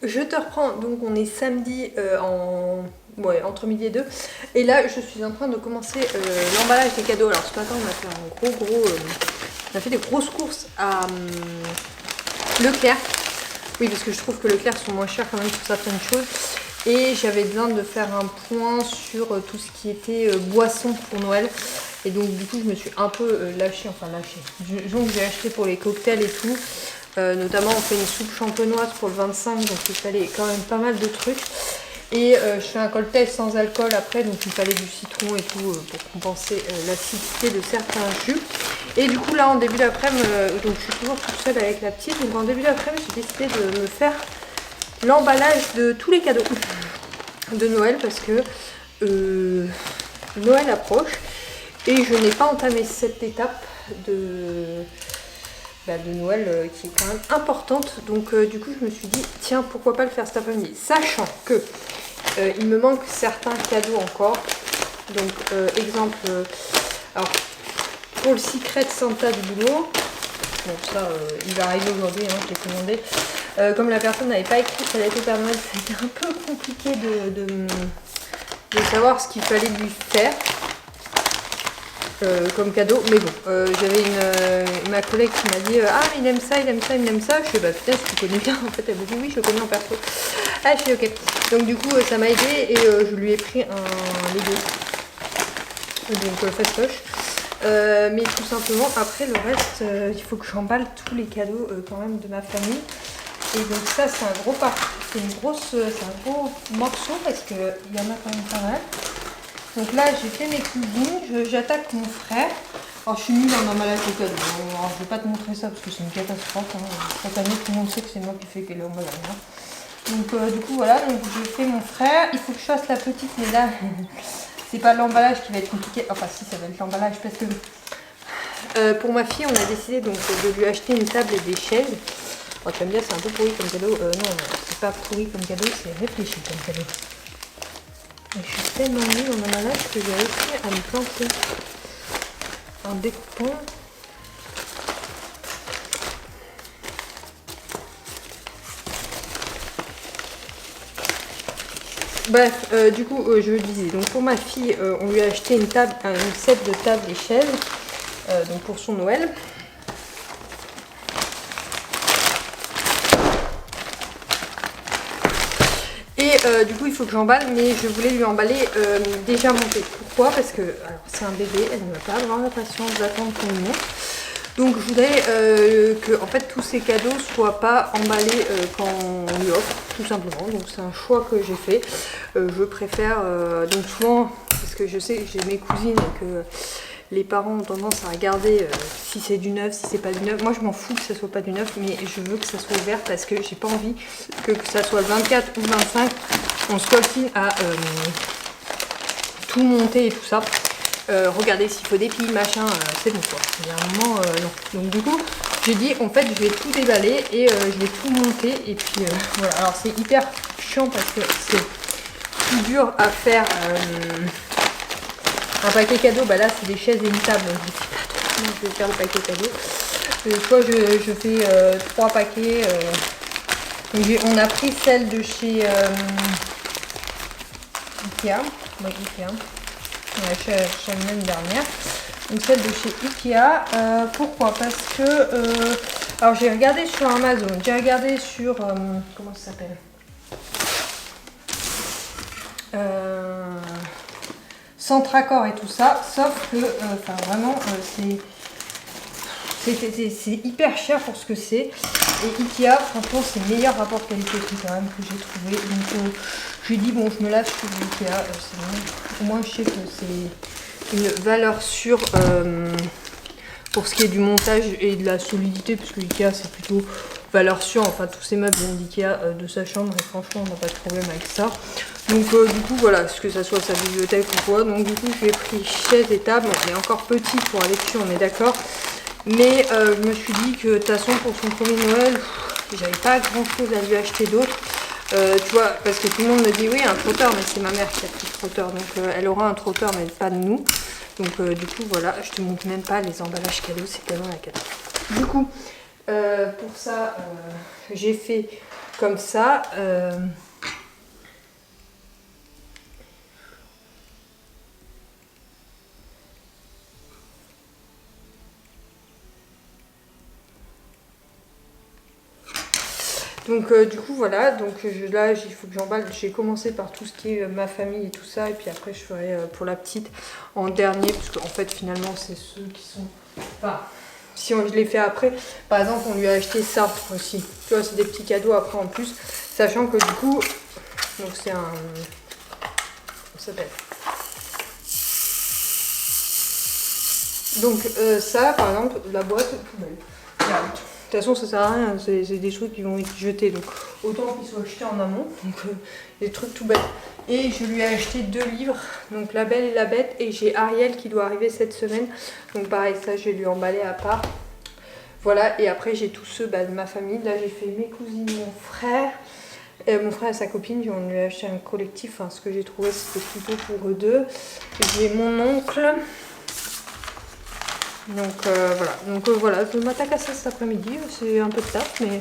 Je te reprends, donc on est samedi entre midi et 2. Et là je suis en train de commencer l'emballage des cadeaux. Alors ce matin on a fait on a fait des grosses courses à Leclerc. Oui, parce que je trouve que Leclerc sont moins chers quand même sur certaines choses. Et j'avais besoin de faire un point sur tout ce qui était boisson pour Noël. Et donc du coup je me suis un peu lâchée. Donc j'ai acheté pour les cocktails et tout. Notamment on fait une soupe champenoise pour le 25, donc il fallait quand même pas mal de trucs. Et je fais un cocktail sans alcool après, donc il fallait du citron et tout pour compenser l'acidité de certains jus. Et du coup là en début d'après-midi, donc je suis toujours toute seule avec la petite, donc en début d'après-midi j'ai décidé de me faire l'emballage de tous les cadeaux de Noël parce que Noël approche et je n'ai pas entamé cette étape de Noël qui est quand même importante. Donc du coup je me suis dit tiens pourquoi pas le faire cet après-midi, sachant que il me manque certains cadeaux encore. Donc exemple, alors pour le Secret Santa du boulot, bon ça il va arriver aujourd'hui, hein, je l'ai commandé. Comme la personne n'avait pas écrit sa lettre au Père Noël, c'était un peu compliqué de savoir ce qu'il fallait lui faire. Comme cadeau, mais bon, j'avais ma collègue qui m'a dit ah il aime ça, il aime ça, il aime ça. Je fais bah putain si tu connais bien, en fait elle me dit oui je le connais en perso. Ah je suis ok. Donc du coup ça m'a aidé et je lui ai pris un Lego, donc fastoche. Mais tout simplement après le reste il faut que j'emballe tous les cadeaux quand même de ma famille. Et donc ça c'est un gros c'est un gros morceau parce que il y en a quand même pas mal. Donc là j'ai fait mes cousines, j'attaque mon frère. Alors je suis nulle en emballage de cadeaux. Alors je vais pas te montrer ça parce que c'est une catastrophe. Cette année tout le monde sait que c'est moi qui fais l'emballage. Donc du coup voilà, donc je fais mon frère. Il faut que je fasse la petite, mais là c'est pas l'emballage qui va être compliqué. Enfin si ça va être l'emballage parce que pour ma fille on a décidé donc de lui acheter une table et des chaises. Oh, tu vas me dire c'est un peu pourri comme cadeau. Non, c'est pas pourri comme cadeau, c'est réfléchi comme cadeau. Et je suis tellement nulle en emballage que j'ai réussi à me planter en découpant. Bref, du coup, je le disais. Donc pour ma fille, on lui a acheté une set de table et chaises, donc pour son Noël. Et du coup il faut que j'emballe, mais je voulais lui emballer déjà monté. Pourquoi? Parce que alors c'est un bébé, elle ne va pas avoir la patience d'attendre qu'on lui monte. Donc je voudrais que en fait tous ces cadeaux soient pas emballés quand on lui offre, tout simplement. Donc c'est un choix que j'ai fait. Je préfère donc souvent, parce que je sais que j'ai mes cousines et que les parents ont tendance à regarder si c'est du neuf, si c'est pas du neuf. Moi je m'en fous que ça soit pas du neuf, mais je veux que ça soit ouvert parce que j'ai pas envie que ça soit le 24 ou le 25, on se coltine à tout monter et tout ça. Regardez s'il faut des piles, machin, c'est bon quoi. Il y a un moment, non. Donc du coup, j'ai dit en fait je vais tout déballer et je vais tout monter et puis voilà. Alors c'est hyper chiant parce que c'est plus dur à faire. Un paquet cadeau, bah là c'est des chaises et une table, donc je sais pas trop comment je vais faire le paquet cadeau. Soit je fais 3 paquets. Donc on a pris celle de chez Ikea. Ouais, Ikea. On l'a acheté l'année dernière. Donc celle de chez Ikea. Pourquoi? Parce que alors j'ai regardé sur Amazon, j'ai regardé sur comment ça s'appelle, Centracor et tout ça, sauf que enfin vraiment c'est hyper cher pour ce que c'est. Et Ikea franchement c'est le meilleur rapport qualité-prix quand même que j'ai trouvé. Donc j'ai dit bon je me lâche sur Ikea, c'est bon. Au moins je sais que c'est une valeur sûre pour ce qui est du montage et de la solidité, parce que Ikea c'est plutôt valeur sûre. Enfin tous ces meubles viennent d'Ikea de sa chambre et franchement on n'a pas de problème avec ça. Donc du coup voilà, que ça soit sa bibliothèque ou quoi. Donc du coup j'ai pris chaise et table. On est encore petit pour aller dessus, on est d'accord. Mais je me suis dit que de toute façon pour son premier Noël, j'avais pas grand chose à lui acheter d'autre. Tu vois, parce que tout le monde me dit oui un trotteur, mais c'est ma mère qui a pris le trotteur. Donc elle aura un trotteur mais pas de nous. Donc du coup voilà, je te montre même pas les emballages cadeaux, c'est tellement la cata. Du coup pour ça j'ai fait comme ça. Donc du coup voilà, donc là il faut que j'emballe, j'ai commencé par tout ce qui est ma famille et tout ça, et puis après je ferai pour la petite en dernier, parce qu'en fait finalement c'est ceux qui sont... Enfin, si je les fais après, par exemple on lui a acheté ça aussi, tu vois c'est des petits cadeaux après en plus, sachant que du coup, donc c'est un... Comment ça s'appelle? Donc ça par exemple, la boîte poubelle. De toute façon ça sert à rien, c'est des trucs qui vont être jetés, donc autant qu'ils soient achetés en amont, donc des trucs tout bêtes. Et je lui ai acheté 2 livres, donc La Belle et la Bête, et j'ai Ariel qui doit arriver cette semaine, donc pareil ça je vais lui emballer à part. Voilà, et après j'ai tous ceux de ma famille, là j'ai fait mes cousines, mon frère et sa copine, on lui a acheté un collectif, enfin, ce que j'ai trouvé c'était plutôt pour eux deux. J'ai mon oncle. Donc voilà, je m'attaque à ça cet après-midi, c'est un peu de taf, mais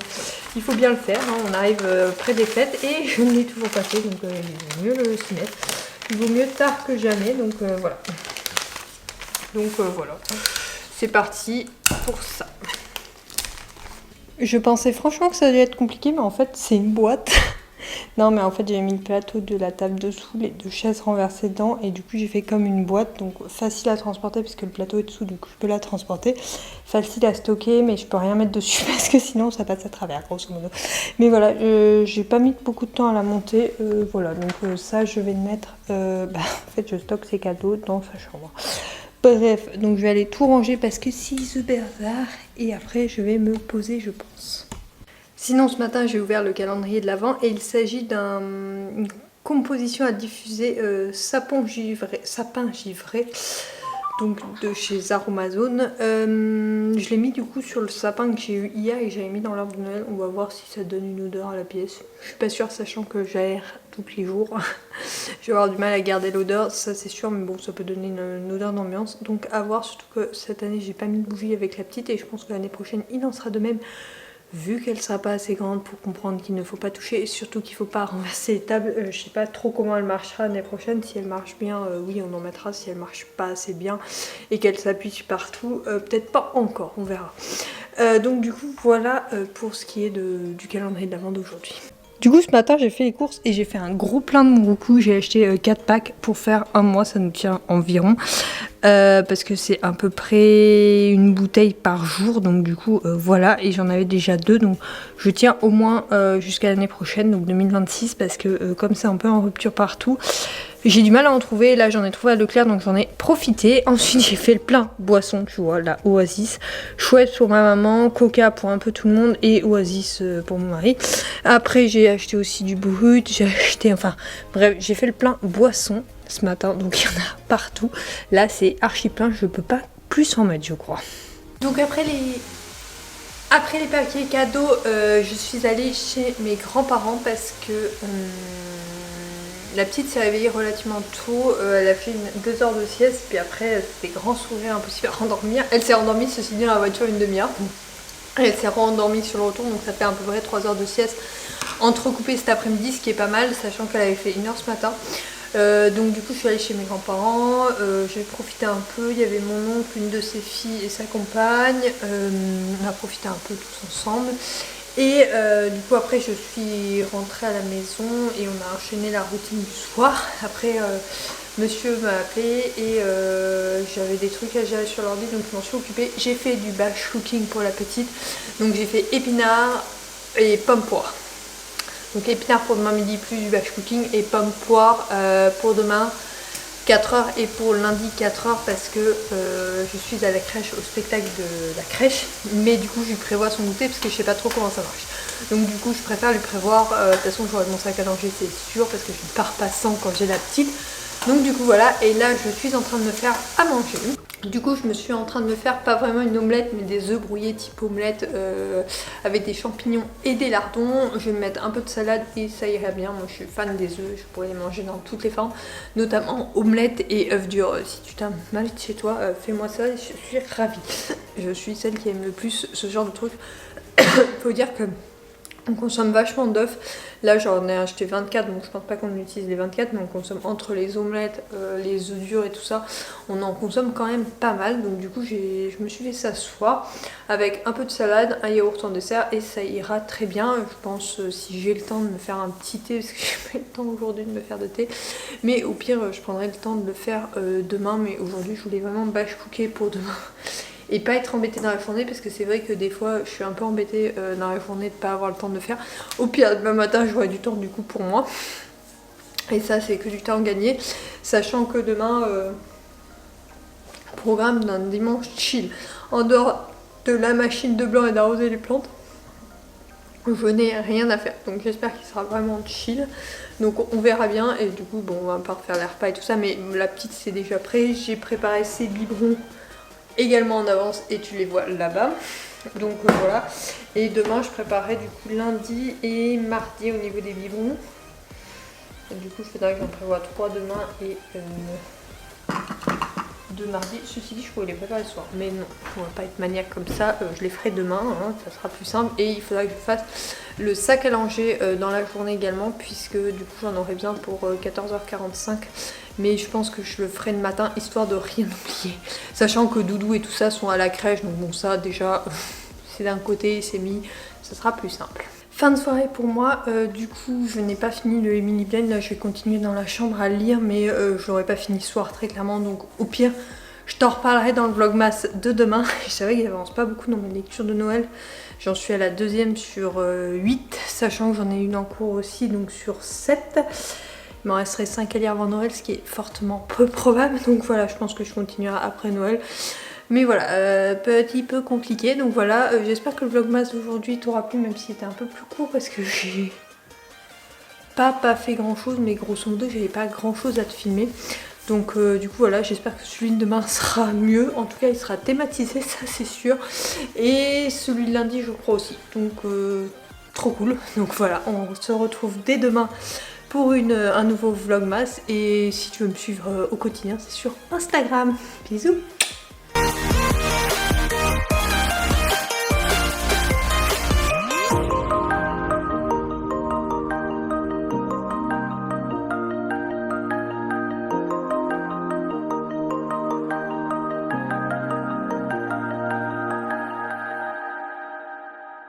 il faut bien le faire, hein. On arrive près des fêtes et je ne l'ai toujours pas fait, donc il vaut mieux s'y mettre. Il vaut mieux tard que jamais, donc voilà. Donc voilà, c'est parti pour ça. Je pensais franchement que ça allait être compliqué, mais en fait c'est une boîte. Non mais en fait j'ai mis le plateau de la table dessous, les 2 chaises renversées dedans, et du coup j'ai fait comme une boîte, donc facile à transporter puisque le plateau est dessous, du coup je peux la transporter, facile à stocker, mais je peux rien mettre dessus parce que sinon ça passe à travers grosso modo. Mais voilà, j'ai pas mis beaucoup de temps à la monter, voilà, donc ça je vais le mettre, en fait je stocke ses cadeaux dans sa chambre. Bref, donc je vais aller tout ranger parce que c'est super tard, et après je vais me poser je pense. Sinon ce matin j'ai ouvert le calendrier de l'Avent et il s'agit d'une composition à diffuser sapin givré, donc de chez Aromazone. Je l'ai mis du coup sur le sapin que j'ai eu hier et que j'avais mis dans l'arbre de Noël. On va voir si ça donne une odeur à la pièce. Je suis pas sûre, sachant que j'aère tous les jours. Je vais avoir du mal à garder l'odeur, ça c'est sûr, mais bon ça peut donner une odeur d'ambiance. Donc à voir, surtout que cette année j'ai pas mis de bougie avec la petite et je pense que l'année prochaine il en sera de même. Vu qu'elle sera pas assez grande pour comprendre qu'il ne faut pas toucher et surtout qu'il ne faut pas renverser les tables, je sais pas trop comment elle marchera l'année prochaine. Si elle marche bien, oui on en mettra. Si elle marche pas assez bien et qu'elle s'appuie partout, peut-être pas encore, on verra. Donc du coup voilà pour ce qui est du calendrier de l'Avent d'aujourd'hui. Du coup ce matin j'ai fait les courses et j'ai fait un gros plein de Mouroukou. J'ai acheté 4 packs pour faire un mois, ça nous tient environ. Parce que c'est à peu près une bouteille par jour, donc du coup voilà, et j'en avais déjà 2, donc je tiens au moins jusqu'à l'année prochaine, donc 2026, parce que comme c'est un peu en rupture partout, j'ai du mal à en trouver. Là j'en ai trouvé à Leclerc, donc j'en ai profité. Ensuite j'ai fait le plein boisson, tu vois, la Oasis, chouette pour ma maman, Coca pour un peu tout le monde et Oasis pour mon mari. Après j'ai acheté aussi du Brut, j'ai acheté, enfin bref, j'ai fait le plein boisson ce matin, donc il y en a partout. Là c'est archi plein, je peux pas plus en mettre je crois. Donc après les papiers cadeaux, je suis allée chez mes grands-parents parce que la petite s'est réveillée relativement tôt, elle a fait 2 heures de sieste, puis après c'était grand sourire, impossible à rendormir. Elle s'est rendormie ceci dit dans la voiture une demi-heure. Elle s'est rendormie sur le retour, donc ça fait à peu près 3 heures de sieste entrecoupée cet après-midi, ce qui est pas mal, sachant qu'elle avait fait 1 heure ce matin. Donc du coup je suis allée chez mes grands-parents, j'ai profité un peu, il y avait mon oncle, une de ses filles et sa compagne, on a profité un peu tous ensemble. Et du coup après je suis rentrée à la maison et on a enchaîné la routine du soir. Après monsieur m'a appelé et j'avais des trucs à gérer sur l'ordi, donc je m'en suis occupée. J'ai fait du batch cooking pour la petite, donc j'ai fait épinards et pommes poires. Donc épinards pour demain midi plus du batch cooking et pommes poires pour demain 4h et pour lundi 4h parce que je suis à la crèche, au spectacle de la crèche, mais du coup je lui prévois son goûter parce que je sais pas trop comment ça marche. Donc du coup je préfère lui prévoir, de toute façon j'aurai mon sac à manger c'est sûr parce que je ne pars pas sans quand j'ai la petite. Donc du coup voilà, et là je suis en train de me faire à manger. Du coup je me suis en train de me faire pas vraiment une omelette mais des œufs brouillés type omelette avec des champignons et des lardons. Je vais me mettre un peu de salade et ça irait bien. Moi je suis fan des œufs, je pourrais les manger dans toutes les formes, notamment omelette et œufs durs. Si tu t'as mal chez toi, fais-moi ça, je suis ravie. Je suis celle qui aime le plus ce genre de truc. Faut dire que On consomme vachement d'œufs. Là j'en ai acheté 24, donc je pense pas qu'on utilise les 24, mais on consomme entre les omelettes, les œufs durs et tout ça, on en consomme quand même pas mal. Donc du coup je me suis fait ça ce soir avec un peu de salade, un yaourt en dessert et ça ira très bien. Je pense si j'ai le temps de me faire un petit thé, parce que j'ai pas eu le temps aujourd'hui de me faire de thé, mais au pire je prendrai le temps de le faire demain. Mais aujourd'hui je voulais vraiment batch cooker pour demain et pas être embêtée dans la journée, parce que c'est vrai que des fois je suis un peu embêtée dans la journée de pas avoir le temps de le faire. Au pire demain matin j'aurai du temps du coup pour moi, et ça c'est que du temps gagné, sachant que demain programme d'un dimanche chill, en dehors de la machine de blanc et d'arroser les plantes, je n'ai rien à faire, donc j'espère qu'il sera vraiment chill. Donc on verra bien, et du coup bon, on va pas refaire les repas et tout ça, mais la petite c'est déjà prêt. J'ai préparé ses biberons également en avance et tu les vois là-bas. Donc voilà, et demain je préparerai du coup lundi et mardi au niveau des biberons. Et du coup il faudra que j'en prévoie 3 demain et 2 mardi. Ceci dit je pourrais les préparer ce soir, mais non, on va pas être maniaque comme ça, je les ferai demain, hein, ça sera plus simple. Et il faudra que je fasse le sac à langer dans la journée également, puisque du coup j'en aurai bien pour 14h45. Mais je pense que je le ferai le matin, histoire de rien oublier. Sachant que Doudou et tout ça sont à la crèche, donc bon ça déjà, c'est d'un côté, c'est mis, ça sera plus simple. Fin de soirée pour moi, du coup je n'ai pas fini le Emily Blend, là je vais continuer dans la chambre à lire, mais je l'aurai pas fini ce soir très clairement, donc au pire je t'en reparlerai dans le vlogmas de demain. C'est vrai qu'il avance pas beaucoup dans mes lectures de Noël, j'en suis à la 2e sur 8, sachant que j'en ai une en cours aussi, donc sur 7. Il m'en resterait 5 à lire avant Noël, ce qui est fortement peu probable. Donc voilà, je pense que je continuerai après Noël. Mais voilà, petit peu compliqué. Donc voilà, j'espère que le vlogmas d'aujourd'hui t'aura plu, même s'il était un peu plus court, parce que j'ai pas fait grand chose, mais grosso modo j'avais pas grand chose à te filmer. Donc du coup voilà, j'espère que celui de demain sera mieux. En tout cas il sera thématisé, ça c'est sûr. Et celui de lundi je crois aussi. Donc trop cool. Donc voilà, on se retrouve dès demain pour un nouveau vlogmas. Et si tu veux me suivre au quotidien, c'est sur Instagram. Bisous.